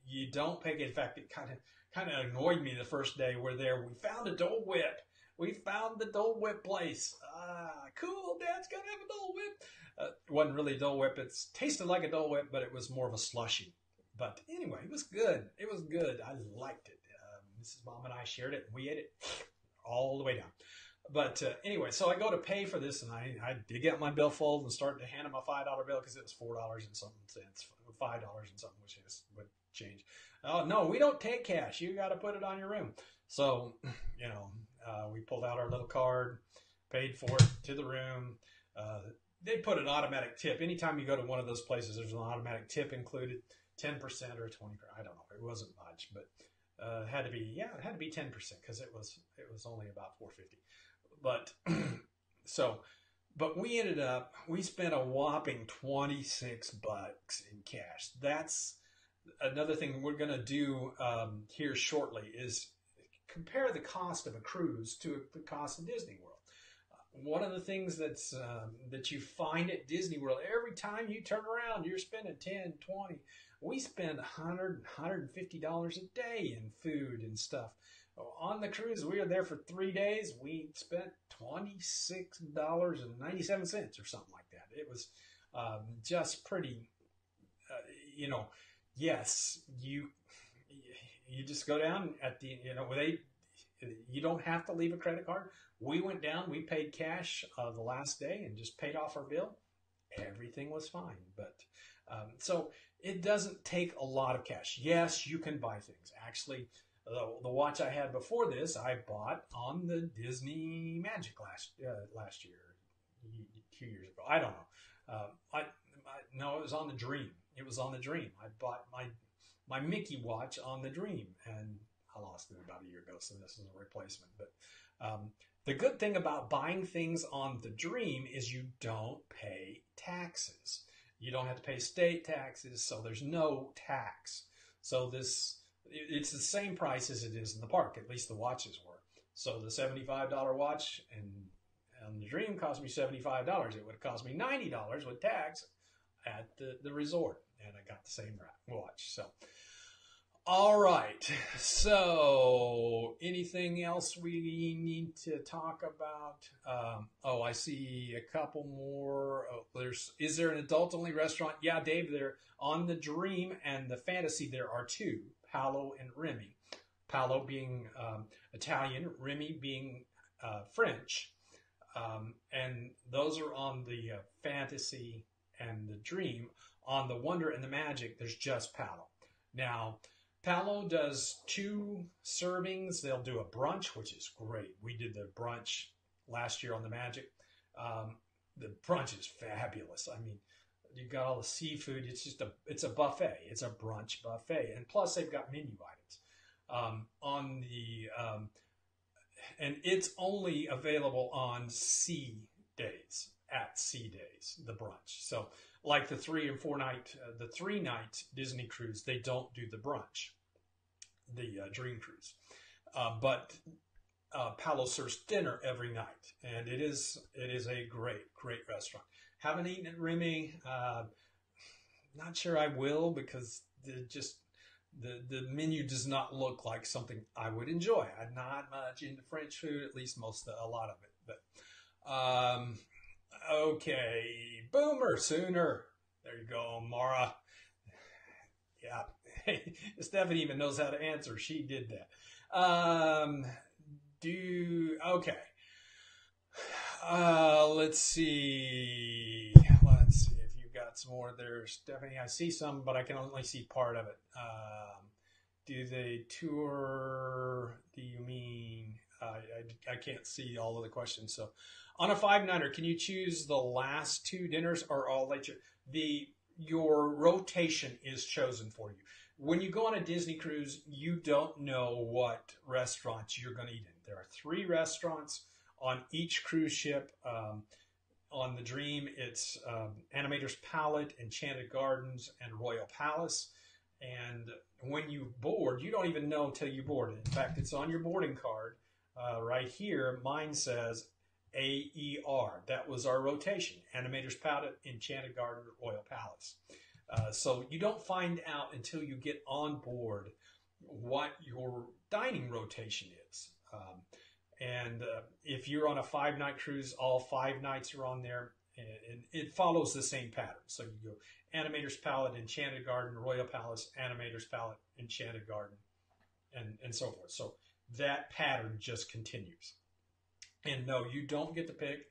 you don't pay. In fact, it kind of annoyed me the first day we're there. We found a Dole Whip. We found the Dole Whip place. Cool, Dad's gonna have a Dole Whip. It wasn't really a Dole Whip. It tasted like a Dole Whip, but it was more of a slushy. But anyway, it was good. It was good. I liked it. Mrs. Mom and I shared it, and we ate it all the way down. But anyway, so I go to pay for this, and I dig out my billfold and start to hand him a $5 bill because it was $4 and something cents, $5 and something, which would change. Oh no, we don't take cash. You got to put it on your room. So we pulled out our little card, paid for it to the room. They put an automatic tip. Anytime you go to one of those places, there's an automatic tip included, 10% or 20%. I don't know. It wasn't much, but it had to be 10% because it was only about $4.50. But but we spent a whopping $26 in cash. That's another thing we're going to do here shortly is compare the cost of a cruise to the cost of Disney World. One of the things that you find at Disney World, every time you turn around, you're spending $10, $20. We spend $100, $150 a day in food and stuff. On the cruise, we were there for 3 days. We spent $26.97 or something like that. It was just pretty, yes, you just go down at the, you don't have to leave a credit card. We went down, we paid cash the last day and just paid off our bill. Everything was fine. But so it doesn't take a lot of cash. Yes, you can buy things. Actually, the watch I had before this, I bought on the Disney Magic last year, 2 years ago. I don't know. No, it was on the Dream. It was on the Dream. I bought my Mickey watch on the Dream, and I lost it about a year ago, so this is a replacement. But the good thing about buying things on the Dream is you don't pay taxes. You don't have to pay state taxes, so there's no tax. So it's the same price as it is in the park, at least the watches were. So the $75 watch and the Dream cost me $75. It would have cost me $90 with tax at the resort, and I got the same watch. So, all right. So, anything else we need to talk about? I see a couple more. Is there an adult-only restaurant? Yeah, Dave, there on the Dream and the Fantasy, there are two. Palo and Remy. Palo being Italian, Remy being French. And those are on the Fantasy and the Dream. On the Wonder and the Magic, there's just Palo. Now, Palo does 2 servings. They'll do a brunch, which is great. We did the brunch last year on the Magic. The brunch is fabulous. I mean, you've got all the seafood. It's a buffet. It's a brunch buffet, and plus they've got menu items and it's only available on sea days. At sea days, the brunch. So, like the 3 night Disney cruise, they don't do the brunch, the Dream cruise, but Palo serves dinner every night, and it is a great restaurant. Haven't eaten at Remy. Not sure I will because the menu does not look like something I would enjoy. I'm not much into French food, at least a lot of it. But okay, Boomer Sooner. There you go, Mara. Yeah, Stephanie even knows how to answer. She did that. Okay. Let's see if you've got some more there, Stephanie. I see some, but I can only see part of it. Do they tour? Do you mean? I can't see all of the questions. So, on a 5-nighter, can you choose the last 2 dinners or all later? Your rotation is chosen for you. When you go on a Disney cruise, you don't know what restaurants you're going to eat in. There are 3 restaurants on each cruise ship. On the Dream, it's Animators Palette, Enchanted Gardens, and Royal Palace. And when you board, you don't even know until you board it. In fact, it's on your boarding card right here. Mine says AER. That was our rotation. Animators Palette, Enchanted Garden, Royal Palace. So you don't find out until you get on board what your dining rotation is. And if you're on a 5-night cruise, all 5 nights are on there, and it follows the same pattern. So you go Animators Palette, Enchanted Garden, Royal Palace, Animators Palette, Enchanted Garden, and so forth. So that pattern just continues. And no, you don't get to pick.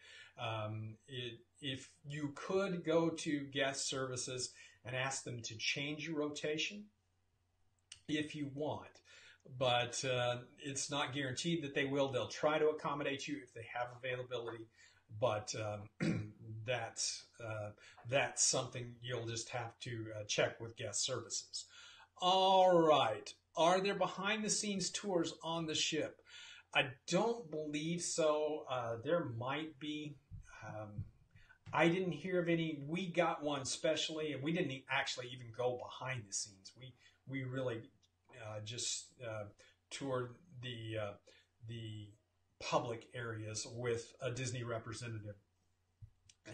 If you could go to guest services and ask them to change your rotation, if you want. But it's not guaranteed that they will. They'll try to accommodate you if they have availability, but that's something you'll just have to check with guest services. All right. Are there behind-the-scenes tours on the ship? I don't believe so. There might be. I didn't hear of any. We got one specially, and we didn't actually even go behind the scenes. We really just toured the public areas with a Disney representative,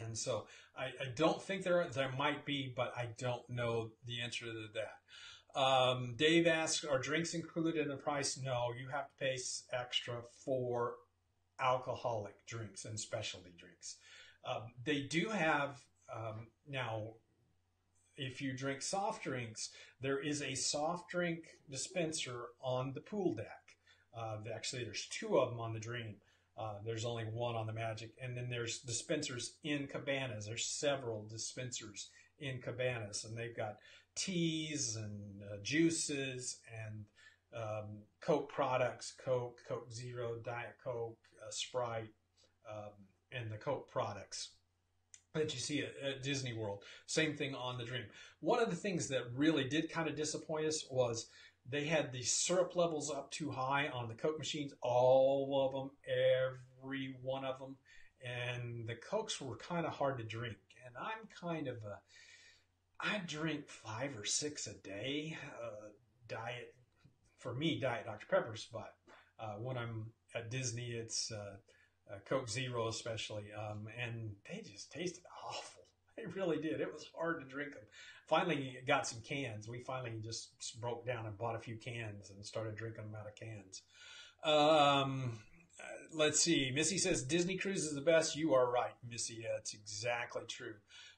and so I don't think there might be, but I don't know the answer to that. Dave asks, are drinks included in the price? No, you have to pay extra for alcoholic drinks and specialty drinks. They do have now. If you drink soft drinks, there is a soft drink dispenser on the pool deck. Actually, there's 2 of them on the Dream. There's only 1 on the Magic. And then there's dispensers in cabanas. There's several dispensers in cabanas. And they've got teas and juices and Coke products, Coke Zero, Diet Coke, Sprite, and the Coke products that you see at Disney World. Same thing on the Dream. One of the things that really did kind of disappoint us was they had the syrup levels up too high on the Coke machines, all of them, every one of them. And the Cokes were kind of hard to drink. And I'm kind of I drink 5 or 6 a day, diet, for me, Diet Dr. Peppers. But when I'm at Disney, it's Coke Zero especially, and they just tasted awful. They really did. It was hard to drink them. Finally got some cans. We finally just broke down and bought a few cans and started drinking them out of cans. Let's see. Missy says Disney Cruise is the best. You are right, Missy. That's exactly true.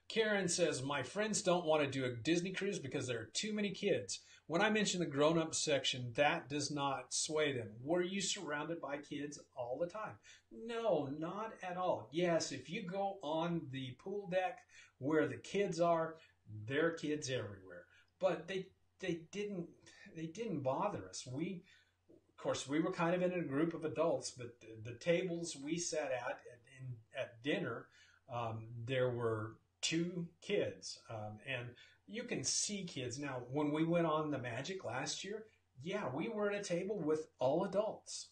Karen says, my friends don't want to do a Disney Cruise because there are too many kids. When I mention the grown-up section, that does not sway them. Were you surrounded by kids all the time? No, not at all. Yes, if you go on the pool deck where the kids are, there are kids everywhere. But they didn't bother us. Of course, we were kind of in a group of adults, but the tables we sat at dinner, there were 2 kids, and you can see kids. Now, when we went on the Magic last year, yeah, we were at a table with all adults.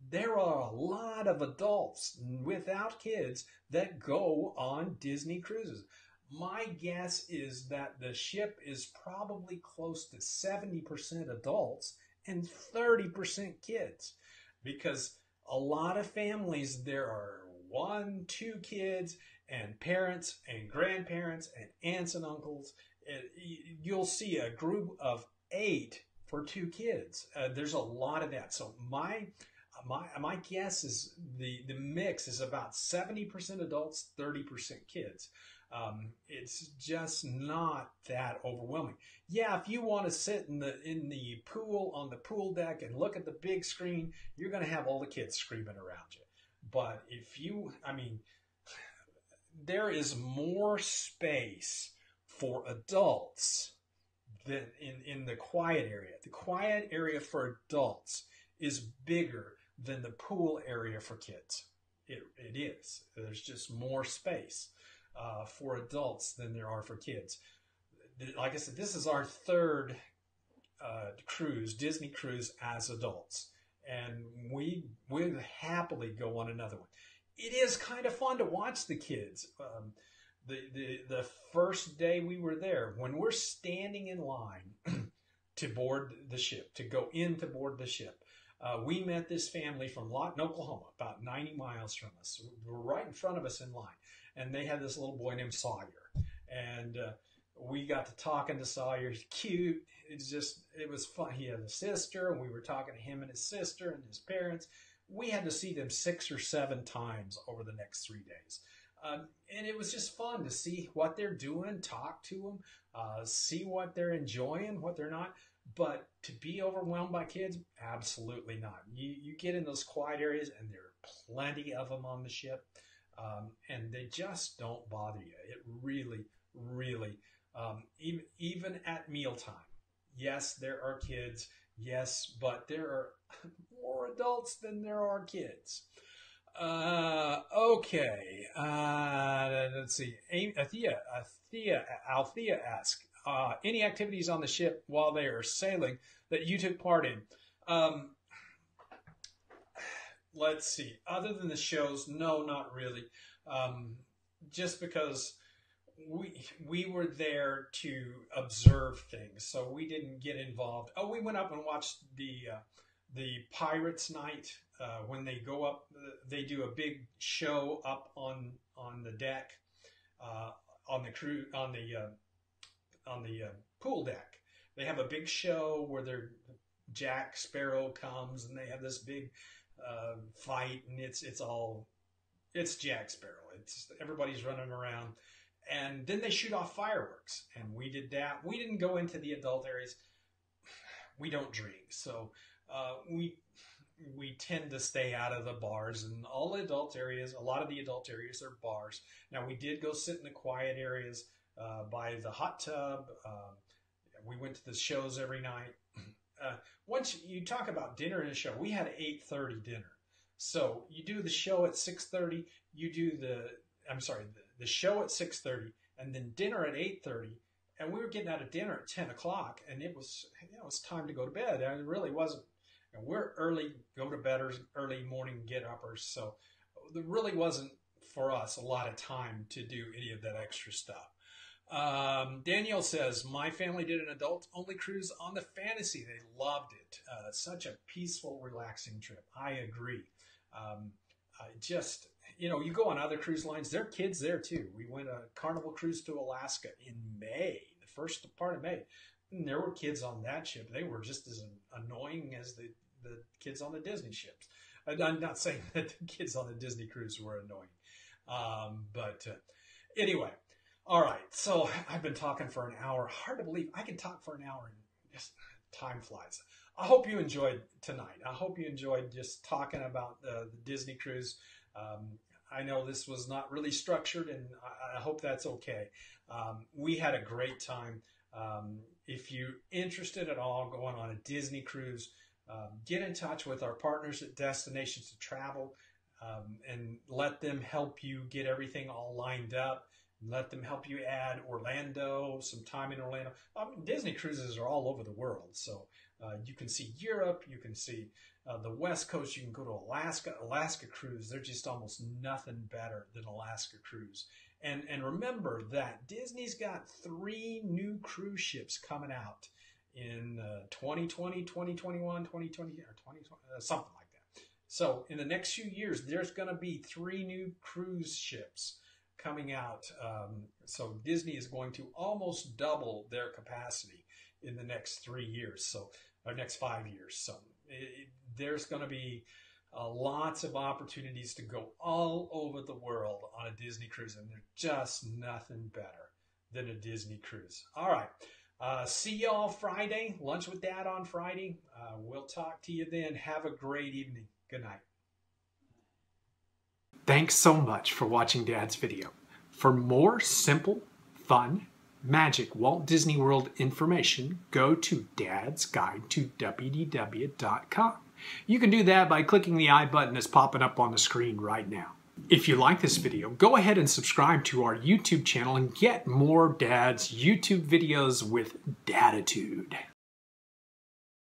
There are a lot of adults without kids that go on Disney cruises. My guess is that the ship is probably close to 70% adults and 30% kids, because a lot of families, there are 1, 2 kids and parents and grandparents and aunts and uncles. You'll see a group of 8 for 2 kids. There's a lot of that. So my guess is the mix is about 70% adults, 30% kids. It's just not that overwhelming. Yeah, if you want to sit in the pool on the pool deck and look at the big screen, you're going to have all the kids screaming around you. But there is more space for adults than in the quiet area. The quiet area for adults is bigger than the pool area for kids. It is. There's just more space for adults than there are for kids. Like I said, this is our third cruise, Disney cruise as adults, and we would happily go on another one. It is kind of fun to watch the kids. The first day we were there, when we're standing in line to board the ship, to go in to board the ship, we met this family from Lawton, Oklahoma, about 90 miles from us. They were right in front of us in line, and they had this little boy named Sawyer, and we got to talking to Sawyer. He's cute. It was fun. He had a sister, and we were talking to him and his sister and his parents. We had to see them 6 or 7 times over the next 3 days. And it was just fun to see what they're doing, talk to them, see what they're enjoying, what they're not. But to be overwhelmed by kids, absolutely not. You get in those quiet areas, and there are plenty of them on the ship, and they just don't bother you. It really, really, even at mealtime. Yes, there are kids. Yes, but there are more adults than there are kids. Okay. Let's see. Althea asks, any activities on the ship while they are sailing that you took part in? Let's see. Other than the shows, no, not really. Just because we were there to observe things, so we didn't get involved. Oh, we went up and watched the Pirates Night. When they go up, they do a big show up on the deck, on the pool deck. They have a big show where Jack Sparrow comes, and they have this big fight, and it's Jack Sparrow. Everybody's running around, and then they shoot off fireworks, and we did that. We didn't go into the adult areas. We don't drink, so we tend to stay out of the bars, and all the adult areas, a lot of the adult areas are bars. Now, we did go sit in the quiet areas by the hot tub. We went to the shows every night. Once you talk about dinner and a show, we had an 8:30 dinner. So you do the show at 6:30, you do the show at 6:30, and then dinner at 8:30. And we were getting out of dinner at 10 o'clock, and it was time to go to bed. And it really wasn't. And we're early go-to-bedders, early morning get-uppers, so there really wasn't, for us, a lot of time to do any of that extra stuff. Danielle says, my family did an adult-only cruise on the Fantasy. They loved it. Such a peaceful, relaxing trip. I agree. You go on other cruise lines, there are kids there too. We went a Carnival cruise to Alaska in May, the first part of May. And there were kids on that ship. They were just as annoying as the kids on the Disney ships. I'm not saying that the kids on the Disney cruise were annoying. But anyway, all right. So I've been talking for an hour. Hard to believe I can talk for an hour and just time flies. I hope you enjoyed tonight. I hope you enjoyed just talking about the Disney cruise. I know this was not really structured, and I hope that's okay. We had a great time. If you're interested at all going on a Disney cruise, get in touch with our partners at Destinations to Travel, and let them help you get everything all lined up. Let them help you add Orlando, some time in Orlando. Disney cruises are all over the world, so you can see Europe, you can see the West Coast, you can go to Alaska cruise. They're just almost nothing better than Alaska cruise. And remember that Disney's got 3 new cruise ships coming out in 2020, 2021, 2020, or 2020, something like that. So in the next few years, there's going to be 3 new cruise ships coming out. So Disney is going to almost double their capacity in the next 3 years, or next 5 years. So there's going to be lots of opportunities to go all over the world on a Disney cruise, and there's just nothing better than a Disney cruise. All right. See y'all Friday. Lunch with Dad on Friday. We'll talk to you then. Have a great evening. Good night. Thanks so much for watching Dad's video. For more simple, fun, magic Walt Disney World information, go to dadsguidetowdw.com. You can do that by clicking the I button that's popping up on the screen right now. If you like this video, go ahead and subscribe to our YouTube channel and get more Dad's YouTube videos with Daditude.